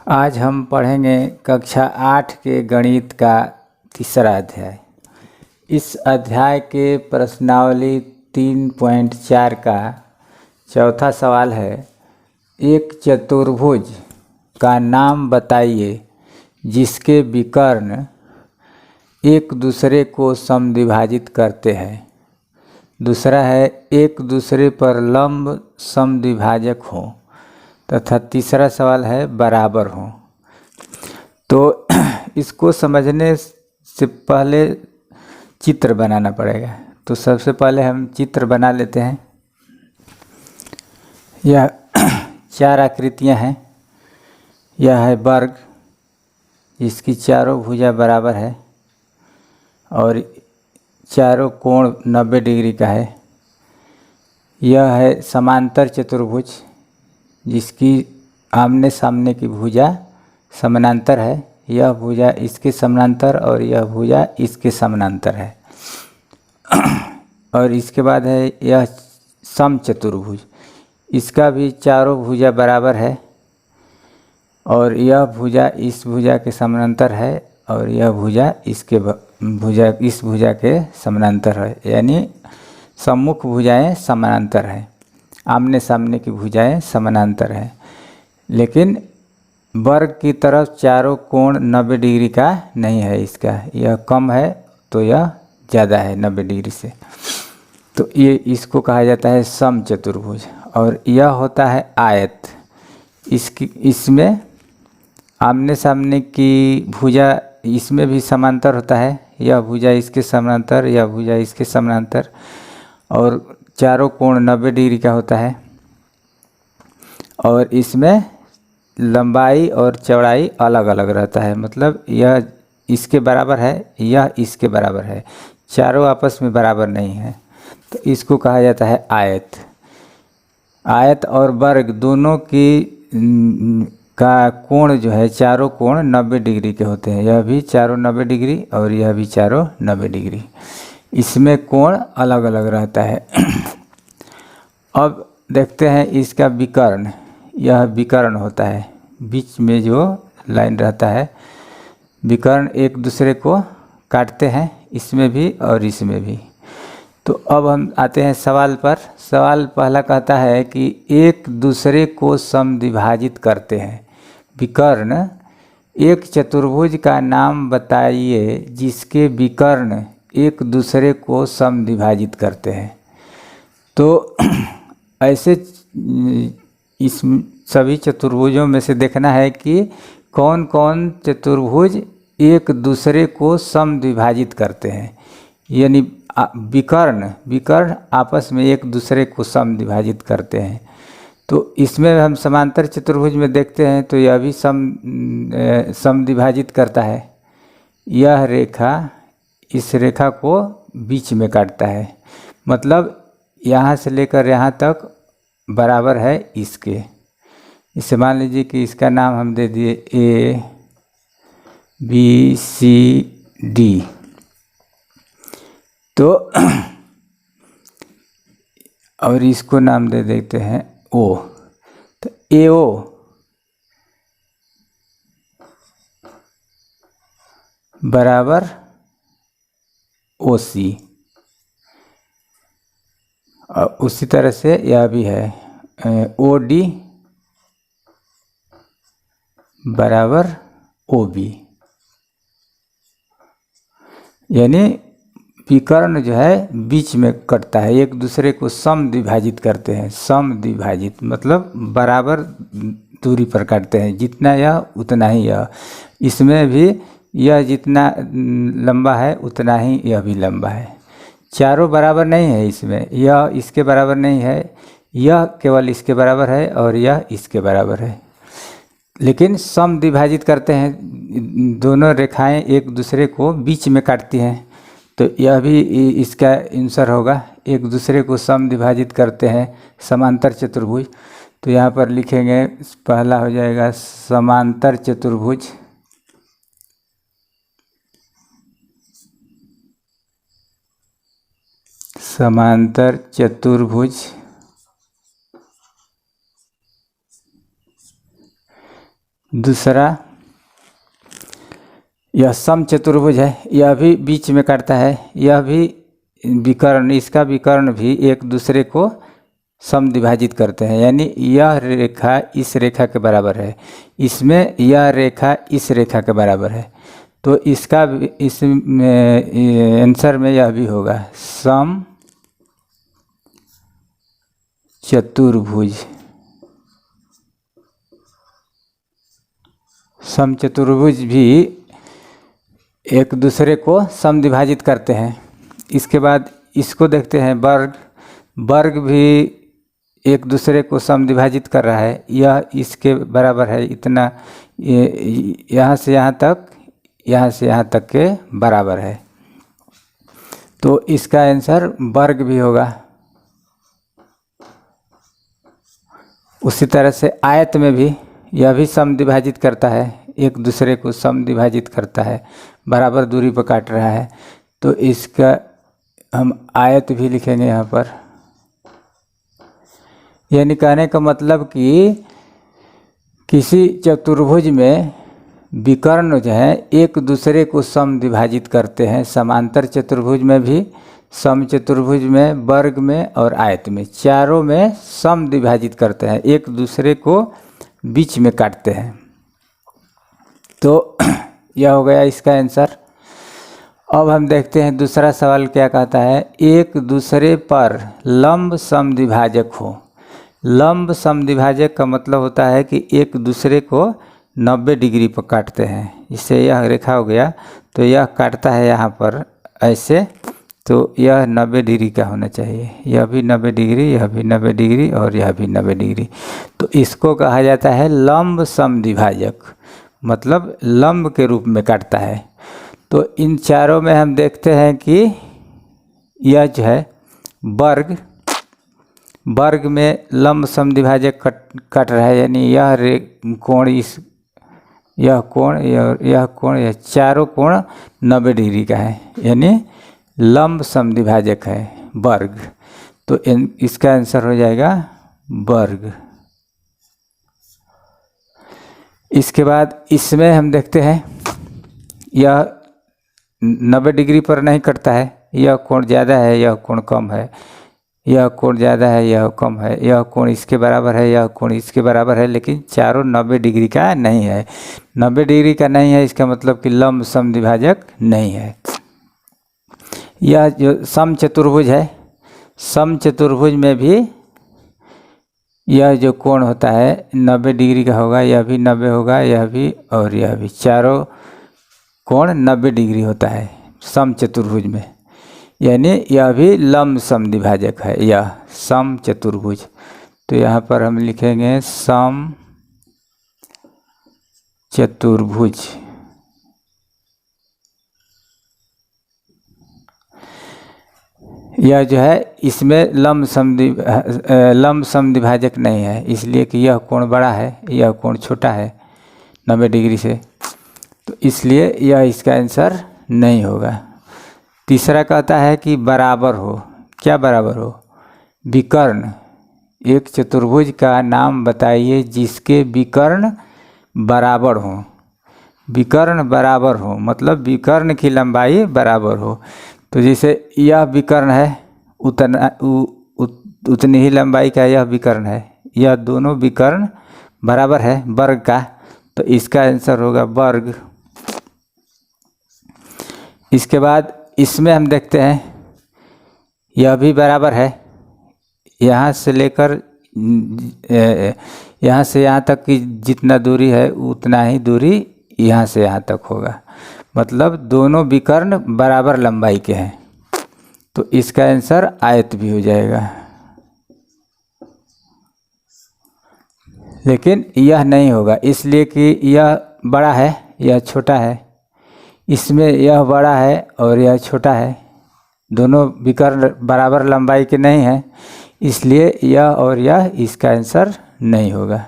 आज हम पढ़ेंगे कक्षा 8 के गणित का तीसरा अध्याय। इस अध्याय के प्रश्नावली 3.4 का चौथा सवाल है, एक चतुर्भुज का नाम बताइए जिसके विकर्ण एक दूसरे को समद्विभाजित करते हैं। दूसरा है, एक दूसरे पर लंब समद्विभाजक हो। तथा तीसरा सवाल है, बराबर हो। तो इसको समझने से पहले चित्र बनाना पड़ेगा। तो सबसे पहले हम चित्र बना लेते हैं। यह 4 आकृतियां हैं। यह है वर्ग, इसकी चारों भुजा बराबर है और चारों कोण 90 डिग्री का है। यह है समांतर चतुर्भुज, जिसकी आमने सामने की भुजा समानांतर है। यह भुजा इसके समानांतर और यह भुजा इसके समानांतर है। और इसके बाद है यह समचतुर्भुज, इसका भी चारों भुजा बराबर है और यह भुजा इस भुजा के समानांतर है और यह भुजा इस भुजा के समानांतर है। यानी सम्मुख भुजाएं समानांतर है, आमने सामने की भुजाएं समानांतर है। लेकिन वर्ग की तरफ चारों कोण 90 डिग्री का नहीं है। इसका यह कम है तो यह ज़्यादा है 90 डिग्री से। तो ये इसको कहा जाता है समचतुर्भुज। और यह होता है आयत। इसमें आमने सामने की भुजा इसमें भी समांतर होता है। यह भुजा इसके समानांतर, यह भुजा इसके समानांतर और चारों कोण 90 डिग्री का होता है। और इसमें लंबाई और चौड़ाई अलग अलग रहता है। मतलब यह इसके बराबर है, यह इसके बराबर है, चारों आपस में बराबर नहीं है। तो इसको कहा जाता है आयत। आयत और वर्ग दोनों की का कोण जो है, चारों कोण 90 डिग्री के होते हैं। यह भी चारों 90 डिग्री और यह भी चारों 90 डिग्री। इसमें कोण अलग अलग रहता है। अब देखते हैं इसका विकर्ण। यह विकर्ण होता है, बीच में जो लाइन रहता है। विकर्ण एक दूसरे को काटते हैं, इसमें भी और इसमें भी। तो अब हम आते हैं सवाल पर। सवाल पहला कहता है कि एक दूसरे को समद्विभाजित करते हैं। विकर्ण एक चतुर्भुज का नाम बताइए जिसके विकर्ण एक दूसरे को समद्विभाजित करते हैं। तो ऐसे इस सभी चतुर्भुजों में से देखना है कि कौन कौन चतुर्भुज एक दूसरे को समद्विभाजित करते हैं। यानी विकर्ण आपस में एक दूसरे को समद्विभाजित करते हैं। तो इसमें हम समांतर चतुर्भुज में देखते हैं तो यह भी समद्विभाजित करता है। यह रेखा इस रेखा को बीच में काटता है। मतलब यहाँ से लेकर यहाँ तक बराबर है इसके। इसे मान लीजिए कि इसका नाम हम दे दिए A B C D। तो और इसको नाम दे देते हैं O। तो AO बराबर OC। और उसी तरह से यह भी है OD बराबर OB। यानी विकर्ण जो है बीच में कटता है, एक दूसरे को समद्विभाजित करते हैं। समद्विभाजित मतलब बराबर दूरी पर काटते हैं, जितना यह उतना ही यह। इसमें भी यह जितना लंबा है उतना ही यह भी लंबा है। चारों बराबर नहीं है इसमें, यह इसके बराबर नहीं है, यह केवल इसके बराबर है और यह इसके बराबर है। लेकिन समद्विभाजित करते हैं, दोनों रेखाएं एक दूसरे को बीच में काटती हैं। तो यह भी इसका आंसर होगा, एक दूसरे को समद्विभाजित करते हैं समांतर चतुर्भुज। तो यहाँ पर लिखेंगे, पहला हो जाएगा समांतर चतुर्भुज। समांतर चतुर्भुज दूसरा यह समचतुर्भुज है, यह भी बीच में काटता है, यह भी विकर्ण, इसका विकर्ण भी एक दूसरे को समद्विभाजित करते हैं, यानी यह रेखा इस रेखा के बराबर है, इसमें यह रेखा इस रेखा के बराबर है, तो इसका इसमें आंसर में यह भी होगा समचतुर्भुज। समचतुर्भुज भी एक दूसरे को समद्विभाजित करते हैं। इसके बाद इसको देखते हैं वर्ग। वर्ग भी एक दूसरे को समद्विभाजित कर रहा है, यह इसके बराबर है इतना, यहाँ से यहाँ तक, यहाँ से यहाँ तक के बराबर है, तो इसका आंसर वर्ग भी होगा। उसी तरह से आयत में भी यह भी समद्विभाजित करता है, एक दूसरे को समद्विभाजित करता है, बराबर दूरी पर काट रहा है, तो इसका हम आयत भी लिखेंगे यहाँ पर। यानी कहने का मतलब कि किसी चतुर्भुज में विकर्ण जो है एक दूसरे को समद्विभाजित करते हैं, समांतर चतुर्भुज में भी, समचतुर्भुज में, वर्ग में और आयत में, चारों में समद्विभाजित करते हैं, एक दूसरे को बीच में काटते हैं। तो यह हो गया इसका आंसर। अब हम देखते हैं दूसरा सवाल क्या कहता है, एक दूसरे पर लंब समद्विभाजक हो। लंब समद्विभाजक का मतलब होता है कि एक दूसरे को 90 डिग्री पर काटते हैं। इससे यह रेखा हो गया, तो यह काटता है यहाँ पर ऐसे, तो यह 90 डिग्री का होना चाहिए, यह भी 90 डिग्री, यह भी 90 डिग्री और यह भी 90 डिग्री, तो इसको कहा जाता है लंब समद्विभाजक, मतलब लंब के रूप में काटता है। तो इन चारों में हम देखते हैं कि यह जो है वर्ग, वर्ग में लंब समद्विभाजक कट रहा है, यानी यह कोण, इस यह कोण, यह कोण, यह चारों कोण 90 डिग्री का है, यानी लंब समद्विभाजक है वर्ग, तो इसका आंसर हो जाएगा वर्ग। इसके बाद इसमें हम देखते हैं यह 90 डिग्री पर नहीं कटता है, यह कोण ज़्यादा है, यह कोण कम है, यह कोण ज़्यादा है, यह कम है, यह कोण इसके बराबर है, यह कोण इसके बराबर है, लेकिन चारों 90 डिग्री का नहीं है। 90 डिग्री का नहीं है, इसका मतलब कि लंब समद्विभाजक नहीं है। यह जो समचतुर्भुज है, समचतुर्भुज में भी यह जो कोण होता है 90 डिग्री का होगा, यह भी 90 होगा, यह भी और यह भी, चारों कोण 90 डिग्री होता है समचतुर्भुज में, यानी यह भी लंब समद्विभाजक है, यह समचतुर्भुज। तो यहाँ पर हम लिखेंगे समचतुर्भुज। यह जो है इसमें लंब समद्विभाजक नहीं है, इसलिए कि यह कोण बड़ा है, यह कोण छोटा है 90 डिग्री से, तो इसलिए यह इसका आंसर नहीं होगा। तीसरा कहता है कि बराबर हो। क्या बराबर हो? विकर्ण। एक चतुर्भुज का नाम बताइए जिसके विकर्ण बराबर हो। विकर्ण बराबर हो मतलब विकर्ण की लंबाई बराबर हो। तो जैसे यह विकर्ण है, उतनी ही लंबाई का यह विकर्ण है, यह दोनों विकर्ण बराबर है वर्ग का, तो इसका आंसर होगा वर्ग। इसके बाद इसमें हम देखते हैं यह भी बराबर है, यहाँ से लेकर यहाँ से यहाँ तक की जितना दूरी है उतना ही दूरी यहाँ से यहाँ तक होगा, मतलब दोनों विकर्ण बराबर लंबाई के हैं, तो इसका आंसर आयत भी हो जाएगा। लेकिन यह नहीं होगा इसलिए कि यह बड़ा है, यह छोटा है, इसमें यह बड़ा है और यह छोटा है, दोनों विकर्ण बराबर लंबाई के नहीं हैं, इसलिए यह और यह इसका आंसर नहीं होगा।